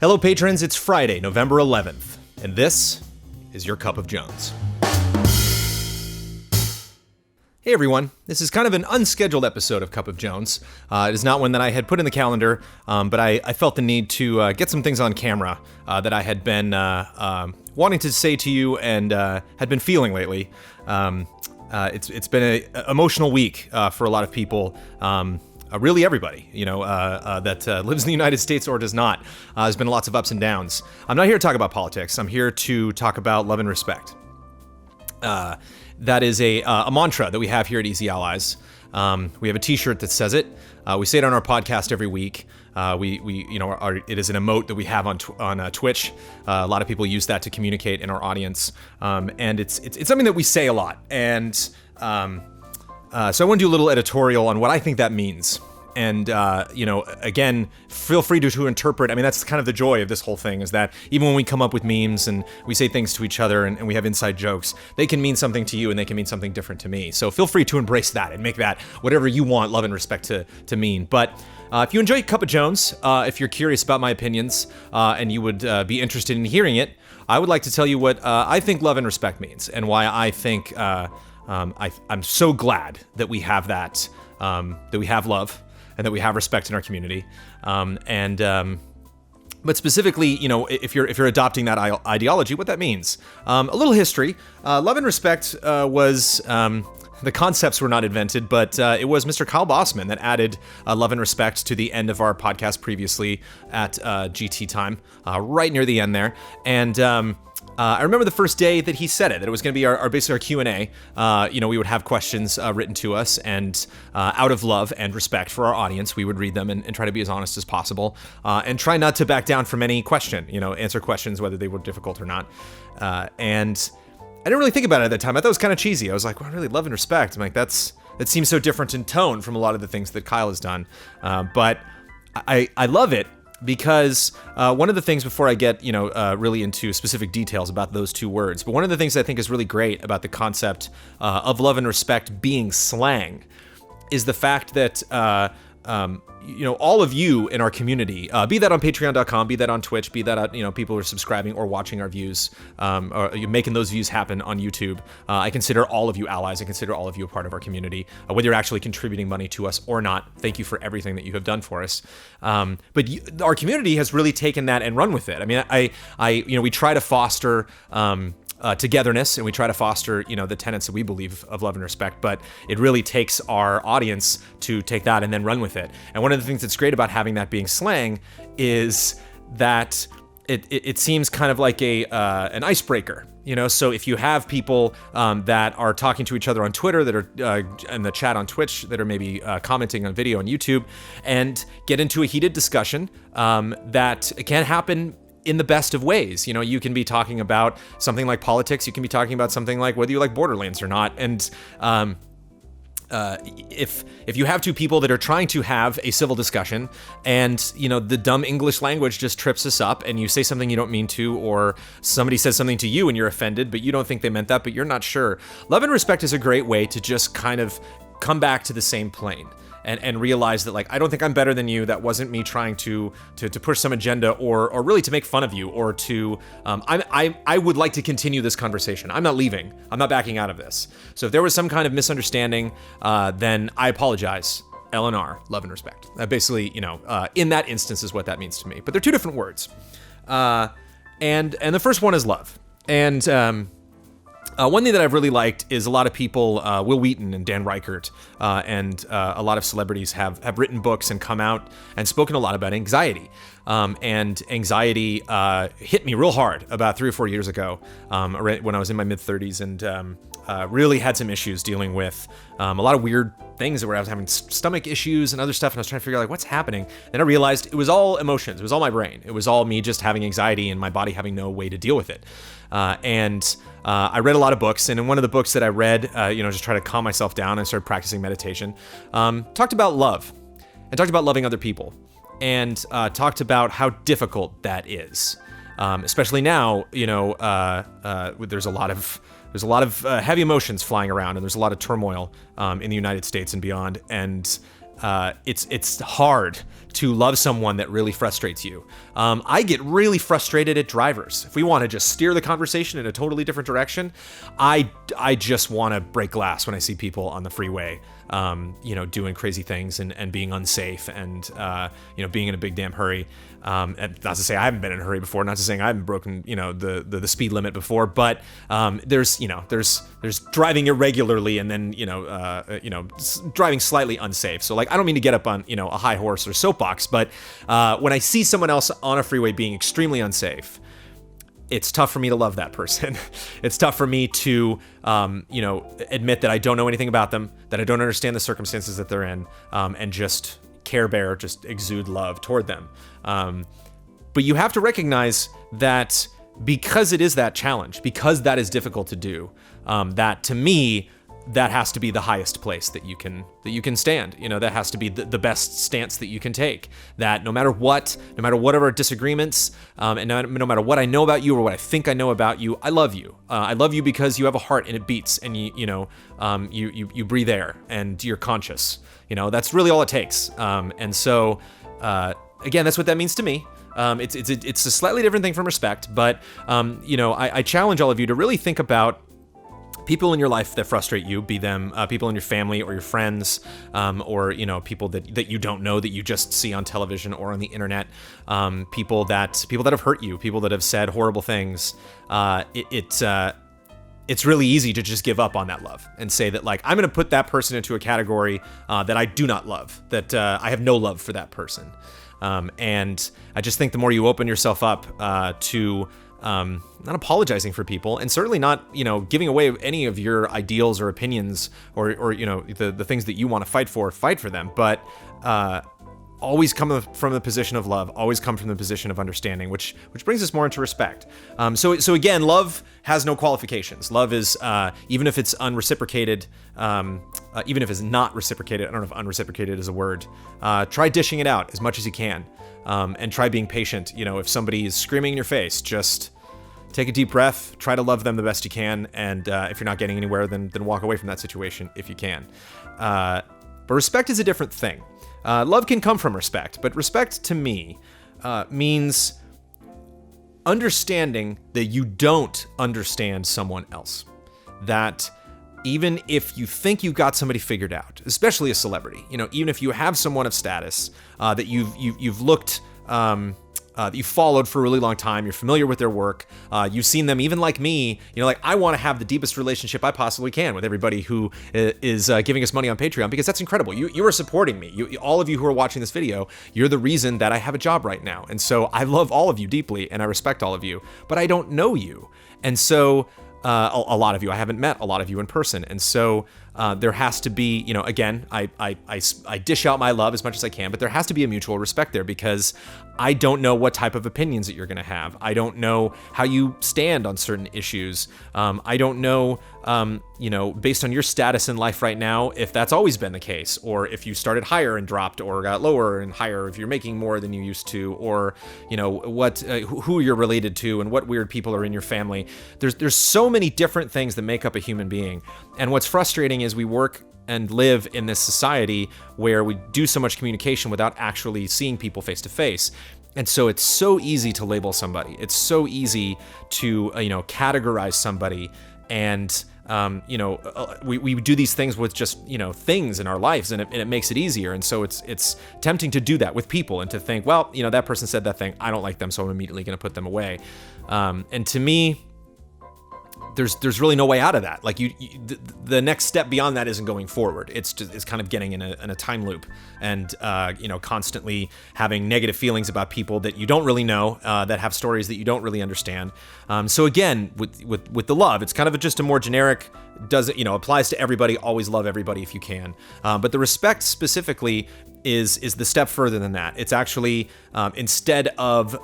Hello, patrons. It's Friday, November 11th, and this is your Cup of Jones. Hey, everyone. This is kind of an unscheduled episode of Cup of Jones. It is not one that I had put in the calendar, but I felt the need to get some things on camera that I had been wanting to say to you and had been feeling lately. It's been an emotional week for a lot of people. Really everybody, that lives in the United States or does not. There's been lots of ups and downs. I'm not here to talk about politics. I'm here to talk about love and respect. That is a mantra that we have here at Easy Allies. We have a T-shirt that says it. We say it on our podcast every week. It is an emote that we have on Twitch. A lot of people use that to communicate in our audience, and it's something that we say a lot. And so I want to do a little editorial on what I think that means. And, again, feel free to interpret. I mean, that's kind of the joy of this whole thing, is that even when we come up with memes and we say things to each other and we have inside jokes, they can mean something to you and they can mean something different to me. So feel free to embrace that and make that whatever you want love and respect to mean. But if you enjoy Cup of Jones, if you're curious about my opinions and you would be interested in hearing it, I would like to tell you what I think love and respect means and why I think I'm so glad that we have that we have love and that we have respect in our community. But specifically, if you're adopting that ideology, what that means. A little history. Love and respect was, the concepts were not invented, but it was Mr. Kyle Bossman that added love and respect to the end of our podcast previously at GT time, right near the end there. And I remember the first day that he said it, that it was going to be our basically our Q&A. We would have questions written to us, and out of love and respect for our audience, we would read them and try to be as honest as possible, and try not to back down from any question, answer questions whether they were difficult or not. And I didn't really think about it at that time. I thought it was kind of cheesy. I was like, well, really, love and respect. I'm like, that seems so different in tone from a lot of the things that Kyle has done. But I love it. Because one of the things, before I get really into specific details about those two words, but one of the things I think is really great about the concept of love and respect being slang is the fact that all of you in our community, be that on Patreon.com, be that on Twitch, be that people who are subscribing or watching our views, or making those views happen on YouTube. I consider all of you allies. I consider all of you a part of our community, whether you're actually contributing money to us or not. Thank you for everything that you have done for us. But our community has really taken that and run with it. I mean, we try to foster togetherness, and we try to foster, the tenets that we believe of love and respect, but it really takes our audience to take that and then run with it. And one of the things that's great about having that being slang is that it seems kind of like an icebreaker, so if you have people that are talking to each other on Twitter, that are in the chat on Twitch, that are maybe commenting on video on YouTube, and get into a heated discussion that can happen in the best of ways. You can be talking about something like politics. You can be talking about something like whether you like Borderlands or not. And if you have two people that are trying to have a civil discussion, and the dumb English language just trips us up, and you say something you don't mean to, or somebody says something to you and you're offended, but you don't think they meant that, but you're not sure. Love and respect is a great way to just kind of come back to the same plane. And realize that, I don't think I'm better than you. That wasn't me trying to push some agenda or really to make fun of you, or to I would like to continue this conversation. I'm not leaving. I'm not backing out of this. So if there was some kind of misunderstanding, then I apologize. LNR, love and respect. Basically, in that instance is what that means to me. But they're two different words. And the first one is love. And one thing that I've really liked is a lot of people, Will Wheaton and Dan Reichert, and a lot of celebrities have written books and come out and spoken a lot about anxiety. And anxiety hit me real hard about 3 or 4 years ago, when I was in my mid-30s, and really had some issues dealing with a lot of weird things where I was having stomach issues and other stuff, and I was trying to figure out what's happening. Then I realized it was all emotions. It was all my brain. It was all me just having anxiety and my body having no way to deal with it. I read a lot of books, and in one of the books that I read, just try to calm myself down, and started practicing meditation, talked about love and talked about loving other people, and talked about how difficult that is. Especially now, there's a lot of heavy emotions flying around, and there's a lot of turmoil in the United States and beyond, and it's hard to love someone that really frustrates you. I get really frustrated at drivers. If we want to just steer the conversation in a totally different direction, I just want to break glass when I see people on the freeway, doing crazy things and being unsafe and, being in a big damn hurry. And not to say I haven't been in a hurry before, not to say I haven't broken, the speed limit before, but there's driving irregularly and then, driving slightly unsafe. So like, I don't mean to get up on, a high horse or soapbox, but when I see someone else on a freeway being extremely unsafe, it's tough for me to love that person. It's tough for me to, admit that I don't know anything about them, that I don't understand the circumstances that they're in, and just just exude love toward them. But you have to recognize that because it is that challenge, because that is difficult to do, that to me, that has to be the highest place that you can stand. That has to be the best stance that you can take. That no matter what are our disagreements, and no matter what I know about you or what I think I know about you, I love you. I love you because you have a heart and it beats, and you breathe air and you're conscious. That's really all it takes. And so, again, that's what that means to me. It's a slightly different thing from respect, but I challenge all of you to really think about people in your life that frustrate you, be them people in your family or your friends, or people that you don't know, that you just see on television or on the internet, people that have hurt you, people that have said horrible things. It's really easy to just give up on that love and say that, like, I'm going to put that person into a category that I do not love, that I have no love for that person. And I just think the more you open yourself up to not apologizing for people, and certainly not, giving away any of your ideals or opinions or the things that you want to fight for them, but always come from the position of love, always come from the position of understanding, which brings us more into respect. So again, love has no qualifications. Love is, even if it's unreciprocated, even if it's not reciprocated, I don't know if unreciprocated is a word, try dishing it out as much as you can, and try being patient. If somebody is screaming in your face, just take a deep breath, try to love them the best you can, and if you're not getting anywhere, then walk away from that situation if you can. But respect is a different thing. Love can come from respect, but respect to me means understanding that you don't understand someone else. That even if you think you've got somebody figured out, especially a celebrity, even if you have someone of status that you've looked, that you followed for a really long time, you're familiar with their work, you've seen them, even like me, I want to have the deepest relationship I possibly can with everybody who is giving us money on Patreon, because that's incredible. You are supporting me. All of you who are watching this video, you're the reason that I have a job right now. And so I love all of you deeply, and I respect all of you, but I don't know you. And so a lot of you, I haven't met a lot of you in person. And so there has to be, again, I dish out my love as much as I can, but there has to be a mutual respect there, because I don't know what type of opinions that you're going to have. I don't know how you stand on certain issues. I don't know, based on your status in life right now, if that's always been the case, or if you started higher and dropped, or got lower and higher, if you're making more than you used to, or, who you're related to and what weird people are in your family. There's so many different things that make up a human being. And what's frustrating is we work and live in this society where we do so much communication without actually seeing people face to face. And so it's so easy to label somebody. It's so easy to, categorize somebody. And, we do these things with just, things in our lives, and it makes it easier. And so it's tempting to do that with people and to think, well, that person said that thing, I don't like them, so I'm immediately going to put them away. And to me, there's really no way out of that. Like the next step beyond that isn't going forward. It's kind of getting in a time loop, and constantly having negative feelings about people that you don't really know, that have stories that you don't really understand. So again, with the love, it's kind of just a more generic, applies to everybody. Always love everybody if you can. But the respect specifically is the step further than that. It's actually, instead of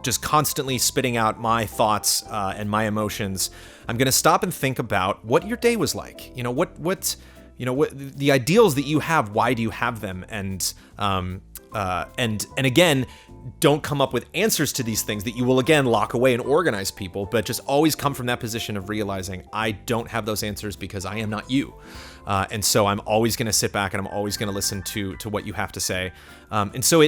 just constantly spitting out my thoughts and my emotions, I'm going to stop and think about what your day was like. What the ideals that you have, why do you have them? And and again, don't come up with answers to these things that you will again lock away and organize people, but just always come from that position of realizing I don't have those answers because I am not you. And so I'm always going to sit back and I'm always going to listen to what you have to say. And so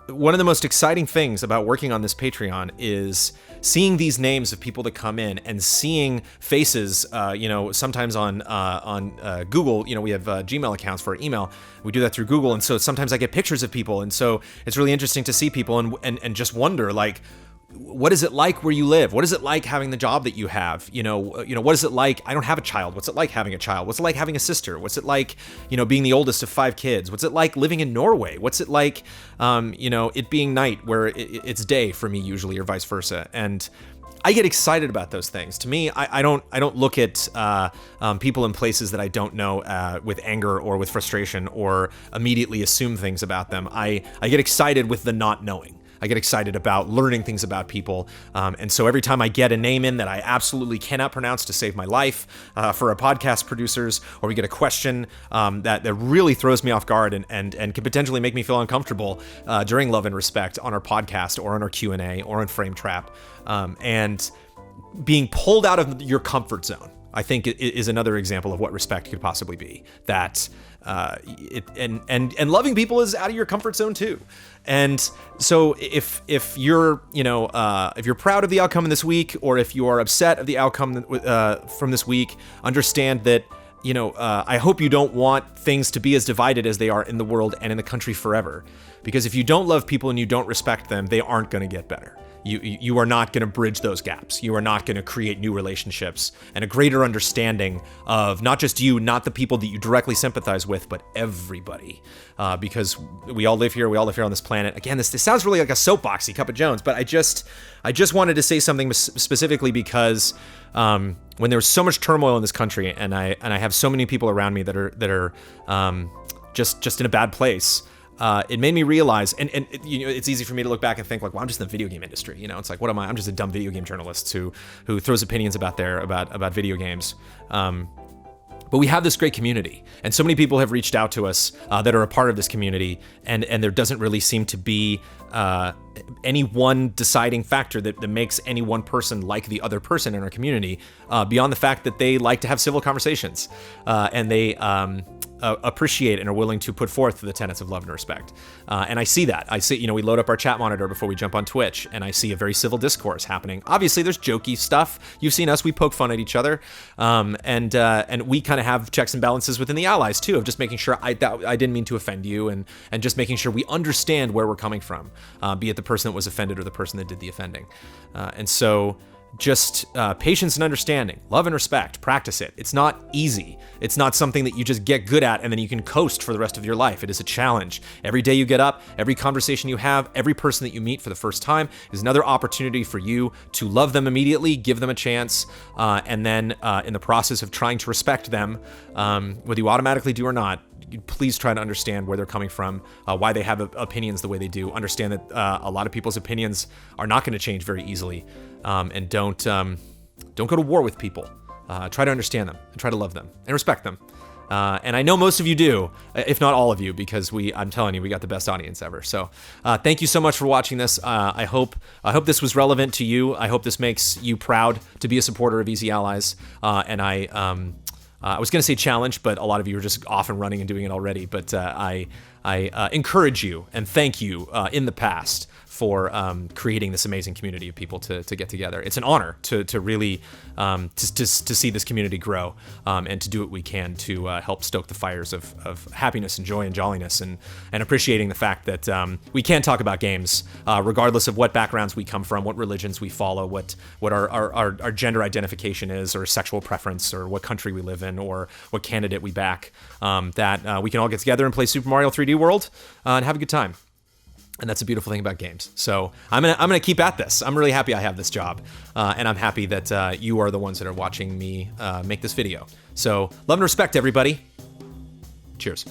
one of the most exciting things about working on this Patreon is seeing these names of people that come in and seeing faces, sometimes on Google, we have Gmail accounts for our email. We do that through Google. And so sometimes I get pictures of people. And so it's really interesting to see people and just wonder, like, what is it like where you live? What is it like having the job that you have? What is it like? I don't have a child. What's it like having a child? What's it like having a sister? What's it like, being the oldest of 5 kids? What's it like living in Norway? What's it like, it being night where it's day for me usually, or vice versa? And I get excited about those things. To me, I don't look at people in places that I don't know with anger or with frustration or immediately assume things about them. I get excited with the not knowing. I get excited about learning things about people. And so every time I get a name in that I absolutely cannot pronounce to save my life for our podcast producers, or we get a question that really throws me off guard and can potentially make me feel uncomfortable during Love and Respect on our podcast or on our Q&A or on Frame Trap, and being pulled out of your comfort zone, I think is another example of what respect could possibly be. That and loving people is out of your comfort zone too. And so if you're if you're proud of the outcome in this week, or if you are upset of the outcome from this week, understand that I hope you don't want things to be as divided as they are in the world and in the country forever. Because if you don't love people and you don't respect them, they aren't going to get better. You are not going to bridge those gaps. You are not going to create new relationships and a greater understanding of not just you, not the people that you directly sympathize with, but everybody. Because we all live here. We all live here on this planet. Again, this sounds really like a soapboxy Cup of Jones, but I just wanted to say something specifically because when there's so much turmoil in this country, and I have so many people around me that are just in a bad place. It made me realize, and it's easy for me to look back and think like, well, I'm just in the video game industry. It's like, what am I? I'm just a dumb video game journalist who throws opinions about video games. But we have this great community, and so many people have reached out to us that are a part of this community, and there doesn't really seem to be any one deciding factor that makes any one person like the other person in our community, beyond the fact that they like to have civil conversations, and they appreciate and are willing to put forth the tenets of love and respect. And I see that. I see, we load up our chat monitor before we jump on Twitch, and I see a very civil discourse happening. Obviously, there's jokey stuff. You've seen us. We poke fun at each other. And we kind of have checks and balances within the allies, too, of just making sure I didn't mean to offend you, and just making sure we understand where we're coming from, be it the person that was offended or the person that did the offending. And so just patience and understanding, love and respect, practice it. It's not easy. It's not something that you just get good at and then you can coast for the rest of your life. It is a challenge. Every day you get up, every conversation you have, every person that you meet for the first time is another opportunity for you to love them immediately, give them a chance, and then in the process of trying to respect them, whether you automatically do or not, please try to understand where they're coming from, why they have opinions the way they do. Understand that a lot of people's opinions are not going to change very easily, and don't go to war with people. Try to understand them and try to love them and respect them. And I know most of you do, if not all of you, because I'm telling you, we got the best audience ever. So thank you so much for watching this. I hope this was relevant to you. I hope this makes you proud to be a supporter of Easy Allies. And I was going to say challenge, but a lot of you are just off and running and doing it already. But I encourage you and thank you in the past for creating this amazing community of people to get together. It's an honor to really to see this community grow, and to do what we can to help stoke the fires of happiness and joy and jolliness, and appreciating the fact that we can talk about games regardless of what backgrounds we come from, what religions we follow, what our gender identification is, or sexual preference, or what country we live in, or what candidate we back. That we can all get together and play Super Mario 3D World and have a good time. And that's a beautiful thing about games. So I'm gonna keep at this. I'm really happy I have this job, and I'm happy that you are the ones that are watching me make this video. So love and respect, everybody. Cheers.